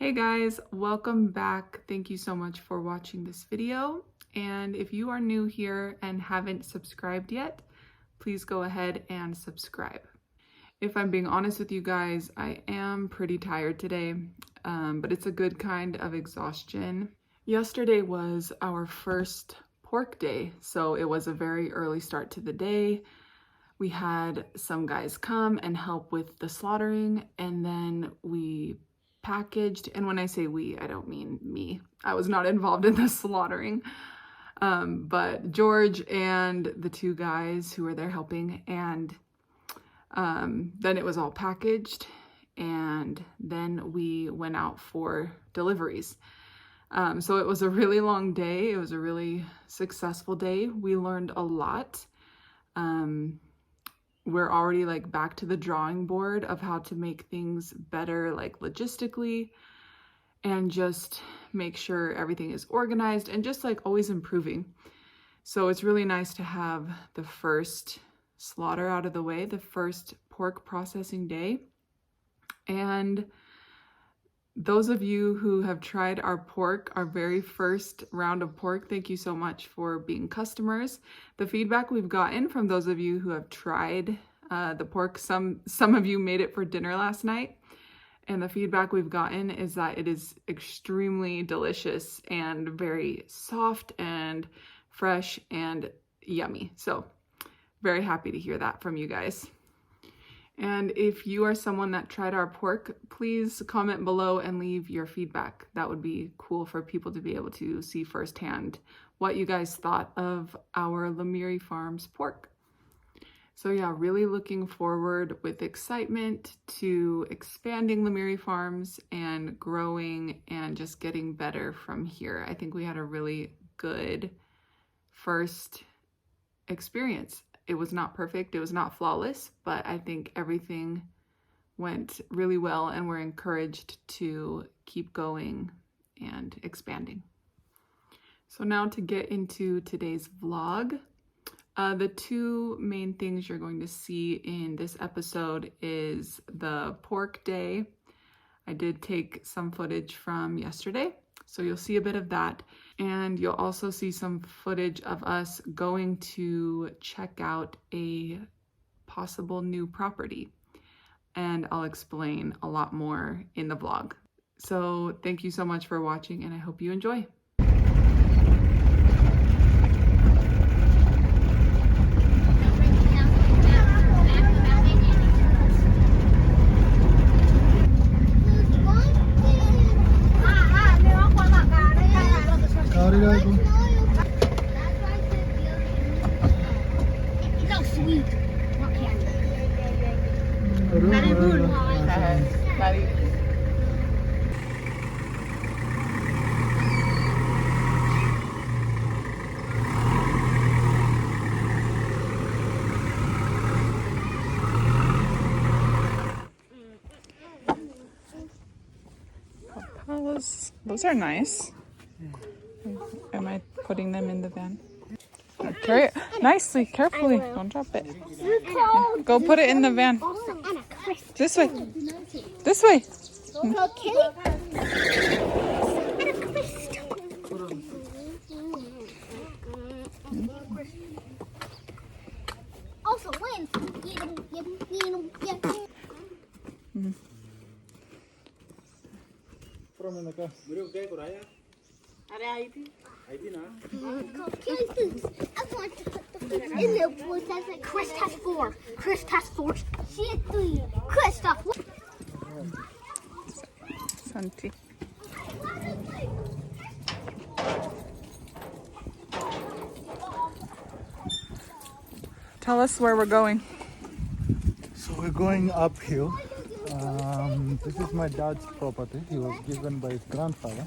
Hey guys, welcome back. Thank you so much for watching this video. And if you are new here and haven't subscribed yet, please go ahead and subscribe. If I'm being honest with you guys, I am pretty tired today, but it's a good kind of exhaustion. Yesterday was our first pork day, so it was a very early start to the day. We had some guys come and help with the slaughtering, and then we packaged. And when I say we, I don't mean me. I was not involved in the slaughtering, but George and the two guys who were there helping. And then it was all packaged, and then we went out for deliveries. So it was a really long day. It was a really successful day. We learned a lot. We're already like back to the drawing board of how to make things better, like logistically, and just make sure everything is organized and just like always improving. So it's really nice to have the first slaughter out of the way, the first pork processing day. And those of you who have tried our pork, our very first round of pork, thank you so much for being customers. The feedback we've gotten from those of you who have tried the pork, some of you made it for dinner last night, and the feedback we've gotten is that it is extremely delicious and very soft and fresh and yummy. So very happy to hear that from you guys. And if you are someone that tried our pork, please comment below and leave your feedback. That would be cool for people to be able to see firsthand what you guys thought of our Limiri Farms pork. So yeah, really looking forward with excitement to expanding Limiri Farms and growing and just getting better from here. I think we had a really good first experience. It was not perfect, it was not flawless, but I think everything went really well, and we're encouraged to keep going and expanding. So now to get into today's vlog. The two main things you're going to see in this episode is the pork day. I did take some footage from yesterday, so you'll see a bit of that. And you'll also see some footage of us going to check out a possible new property. And I'll explain a lot more in the vlog. So thank you so much for watching, and I hope you enjoy. Those are nice. Am I putting them in the van? Carry it nicely, carefully. Don't drop it. Yeah. Go put it in the van. This way. This way. Also wins. Chris has 4. Chris has 4. She has 3. Chris has 4. Santi. Tell us where we're going. So we're going uphill. This is my dad's property. He was given by his grandfather.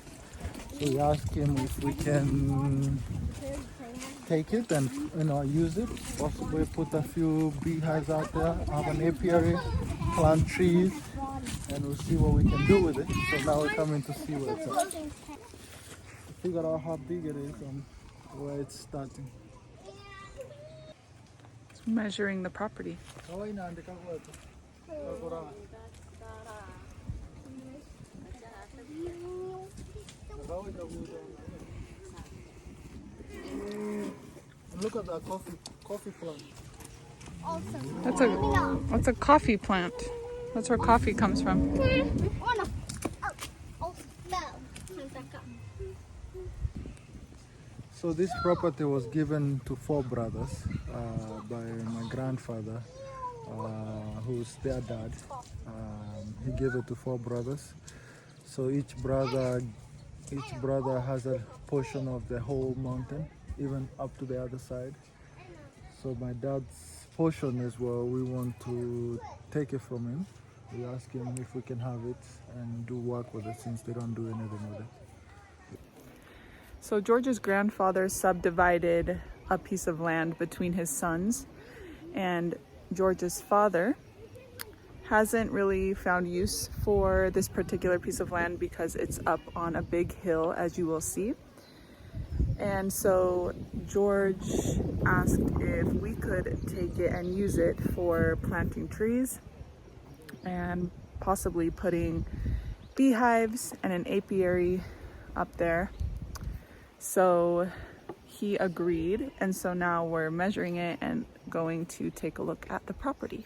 So we asked him if we can take it and use it. Possibly put a few beehives out there, have an apiary, plant trees, and we'll see what we can do with it. So now we're coming to see where it's at. Figure out how big it is and where it's starting. It's measuring the property. Look at that coffee plant. That's a coffee plant. That's where coffee comes from. So this property was given to 4 brothers by my grandfather, who's their dad. He gave it to 4 brothers. So each brother has a portion of the whole mountain, even up to the other side. So my dad's portion is where we want to take it from him. We ask him if we can have it and do work with it, since they don't do anything with it. So George's grandfather subdivided a piece of land between his sons, and George's father hasn't really found use for this particular piece of land because it's up on a big hill, as you will see. And so George asked if we could take it and use it for planting trees and possibly putting beehives and an apiary up there. So he agreed, and so now we're measuring it and going to take a look at the property.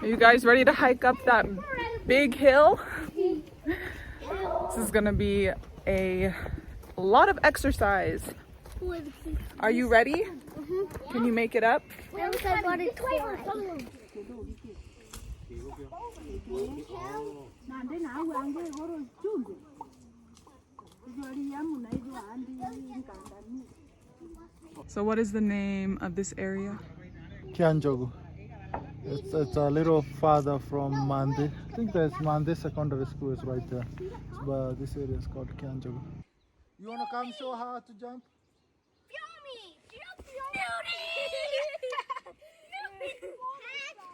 Are you guys ready to hike up that big hill? This is gonna be a lot of exercise. Are you ready? Can you make it up? So what is the name of this area? Kianjogu. It's a little farther from Mandi. I think there's Mandi Secondary School is right there. But this area is called Kianjogu. You wanna come show her how to jump?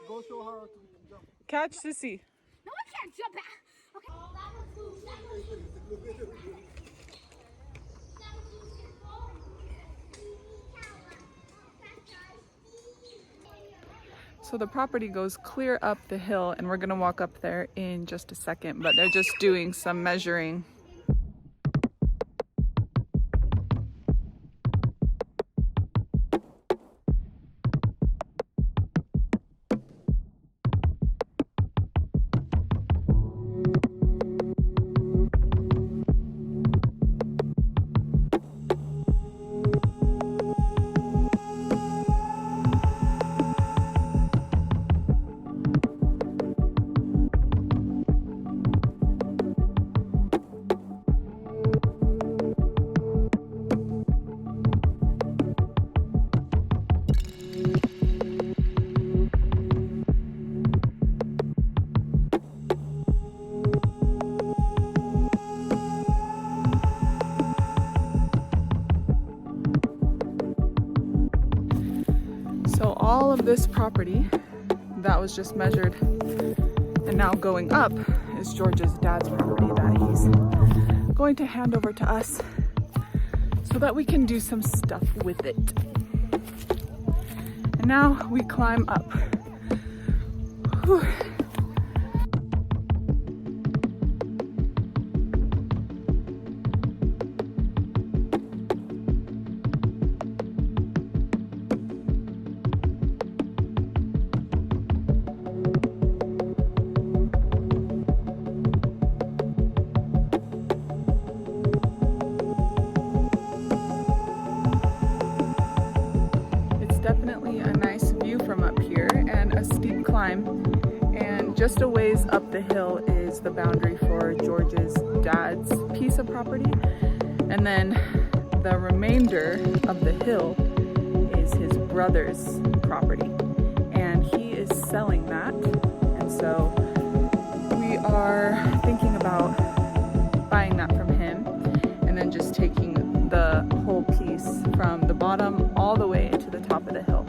Go show her how to jump. Catch Sissy. No, I can't jump back. So the property goes clear up the hill, and we're gonna walk up there in just a second, but they're just doing some measuring. So all of this property that was just measured and now going up is George's dad's property that he's going to hand over to us so that we can do some stuff with it. And now we climb up. Whew. Definitely a nice view from up here and a steep climb, and just a ways up the hill is the boundary for George's dad's piece of property, and then the remainder of the hill is his brother's property, and he is selling that, and so we are thinking about buying that from him and then just taking the whole piece from the bottom all the way to the top of the hill.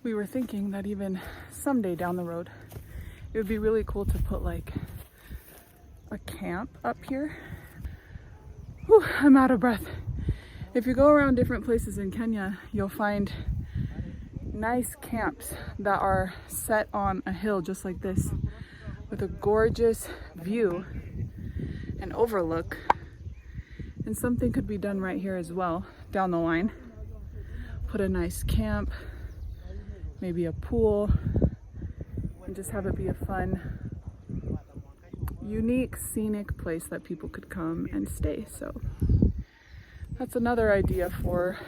we were thinking that even someday down the road, it would be really cool to put like a camp up here. Whew, I'm out of breath. If you go around different places in Kenya, you'll find nice camps that are set on a hill just like this, with a gorgeous view and overlook. And something could be done right here as well, down the line. Put a nice camp, maybe a pool, and just have it be a fun, unique, scenic place that people could come and stay. So that's another idea for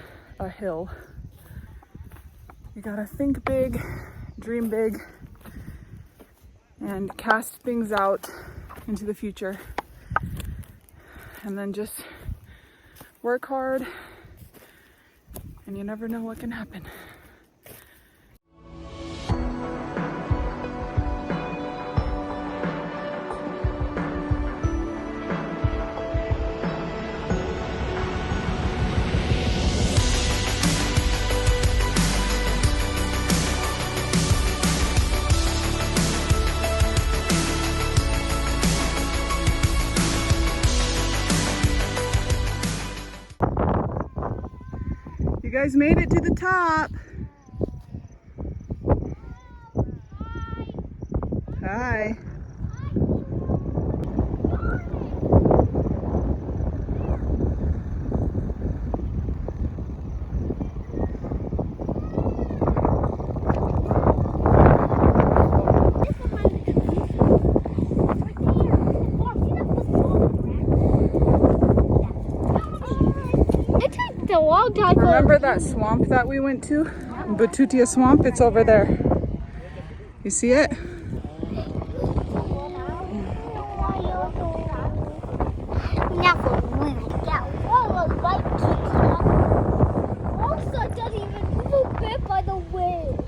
a hill. You gotta think big, dream big, and cast things out into the future. And then just work hard, and you never know what can happen. You guys made it to the top. Hi. It took a long time. Remember that swamp that we went to? Batutia Swamp? It's over there. You see it? Also, it doesn't even move bit by the wind.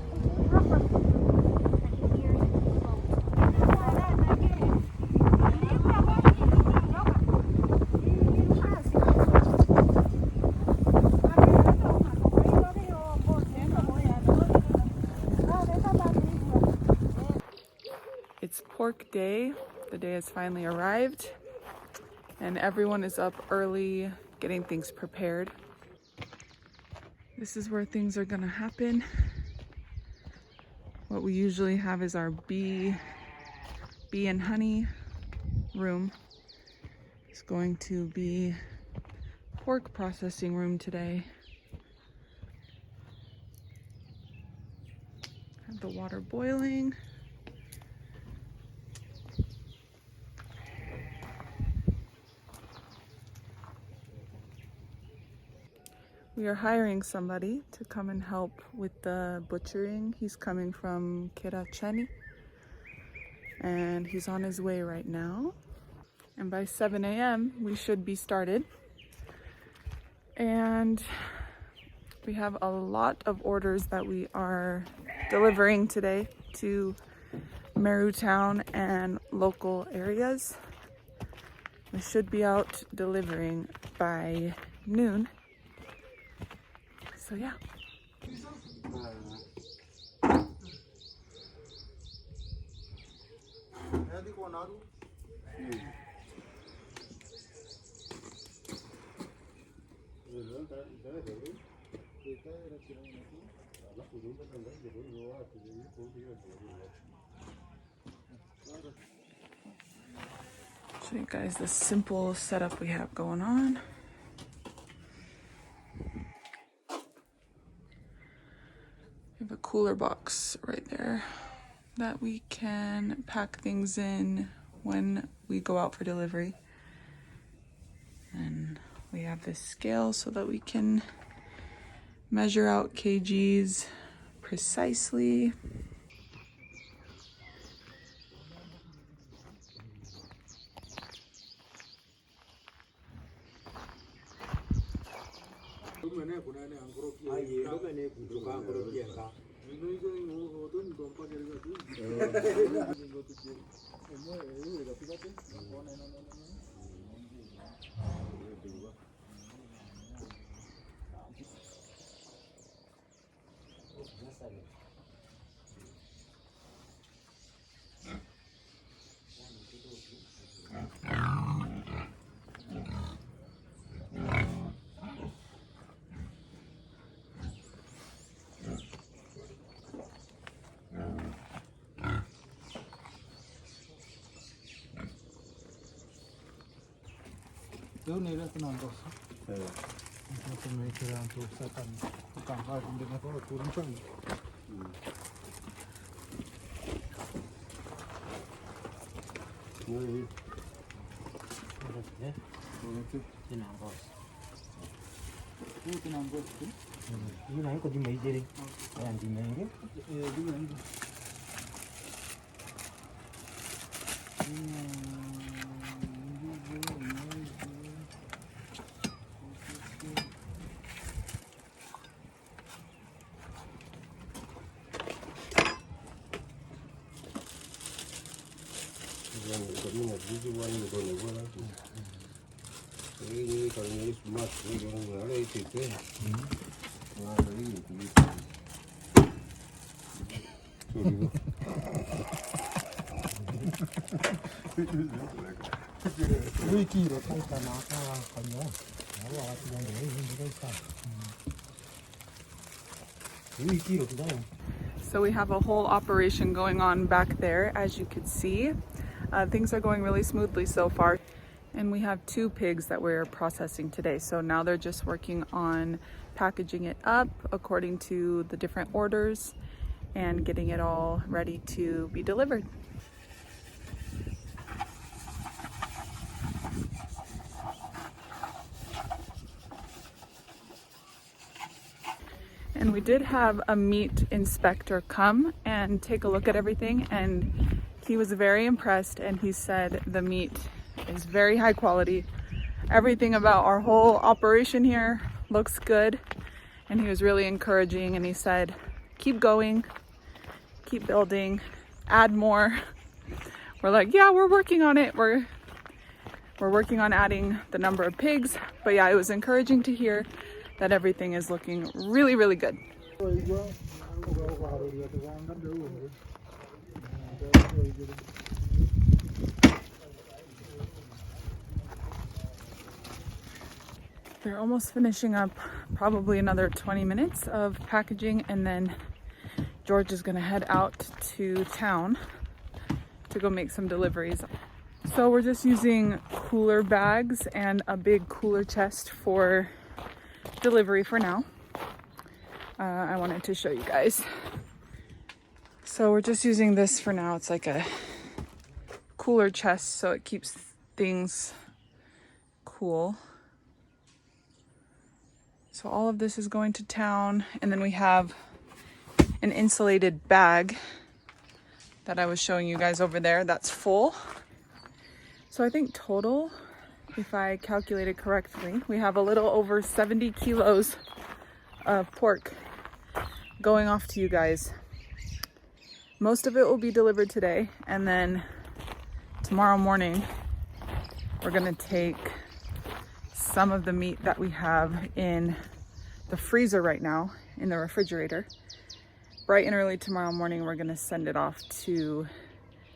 It's pork day. The day has finally arrived, and everyone is up early getting things prepared. This is where things are gonna happen. What we usually have is our bee and honey room. It's going to be pork processing room today. Have the water boiling. We are hiring somebody to come and help with the butchering. He's coming from Kiracheni, and he's on his way right now. And by 7 a.m. we should be started. And we have a lot of orders that we are delivering today to Meru town and local areas. We should be out delivering by noon. So yeah. Show you guys the simple setup we have going on. We have a cooler box right there that we can pack things in when we go out for delivery. And we have this scale so that we can measure out kgs precisely. still need it in Angos. We have to make it onto second. We can't hide in the middle of the room. Cái này có đi mấy gì đi? Làm gì mấy cái? So we have a whole operation going on back there, as you can see. Things are going really smoothly so far. And we have 2 pigs that we're processing today. So now they're just working on packaging it up according to the different orders and getting it all ready to be delivered. And we did have a meat inspector come and take a look at everything, and he was very impressed, and he said the meat is very high quality. Everything about our whole operation here looks good, and he was really encouraging, and he said keep going, keep building, add more. We're like, yeah, we're working on it. We're working on adding the number of pigs, but yeah, it was encouraging to hear that everything is looking really, really good. They're almost finishing up, probably another 20 minutes of packaging, and then George is gonna head out to town to go make some deliveries. So we're just using cooler bags and a big cooler chest for delivery for now. I wanted to show you guys. So we're just using this for now. It's like a cooler chest, so it keeps things cool. So all of this is going to town, and then we have an insulated bag that I was showing you guys over there that's full. So I think total, if I calculated correctly, we have a little over 70 kilos of pork going off to you guys. Most of it will be delivered today, and then tomorrow morning we're gonna take some of the meat that we have in the freezer right now, in the refrigerator. Bright and early tomorrow morning we're gonna send it off to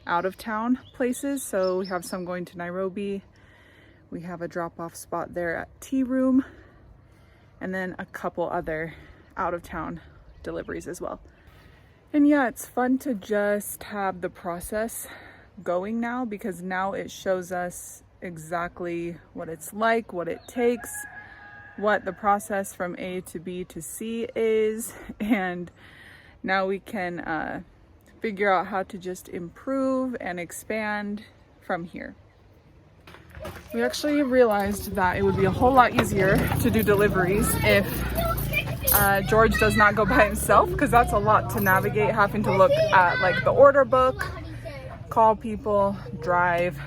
out of town places. So we have some going to Nairobi. We have a drop-off spot there at Tea Room, and then a couple other out of town deliveries as well. And yeah, it's fun to just have the process going now, because now it shows us exactly what it's like, what it takes, what the process from A to B to C is, and now we can figure out how to just improve and expand from here. We actually realized that it would be a whole lot easier to do deliveries if George does not go by himself, because that's a lot to navigate, having to look at like the order book, call people, drive.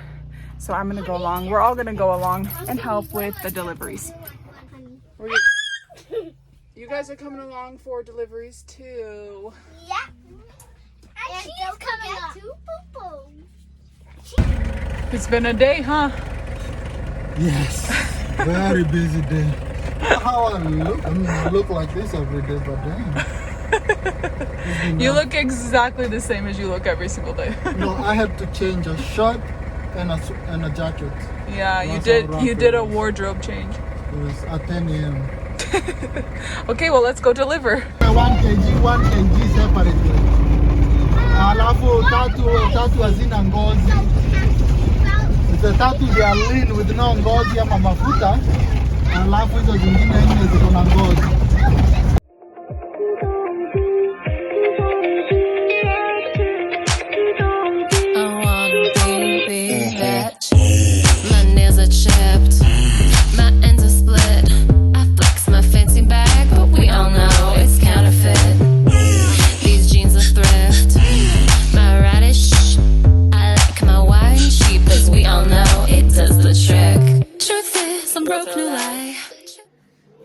So I'm gonna go along. We're all gonna go along and help with the deliveries. You guys are coming along for deliveries too. Yeah. And she's coming up. 2 poo-poos. It's been a day, huh? Yes, very busy day. How I look? I mean, I look like this every day, but damn. You look exactly the same as you look every single day. No, I had to change a shirt and a jacket. Yeah, you did. You did a wardrobe change. It was at 10 a.m. Okay, well, let's go deliver. 1 kg separately. Alafu tatu hazina ngozi. hizo tatu they are lean with no ngozi ama mafuta, alafu hizo zingine 4 ziko na ngozi.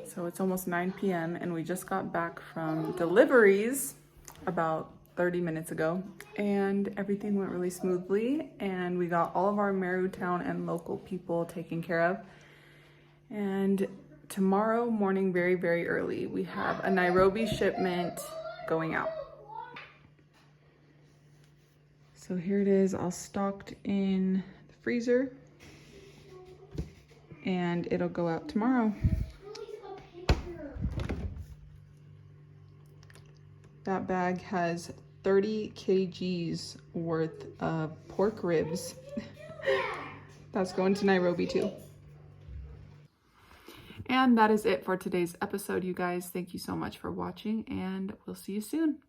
So it's almost 9 p.m. and we just got back from deliveries about 30 minutes ago, and everything went really smoothly, and we got all of our Meru town and local people taken care of. And tomorrow morning, very, very early, we have a Nairobi shipment going out. So here it is, all stocked in the freezer, and it'll go out tomorrow. That bag has 30 kgs worth of pork ribs. That's going to Nairobi too. And that is it for today's episode, you guys. Thank you so much for watching, and we'll see you soon.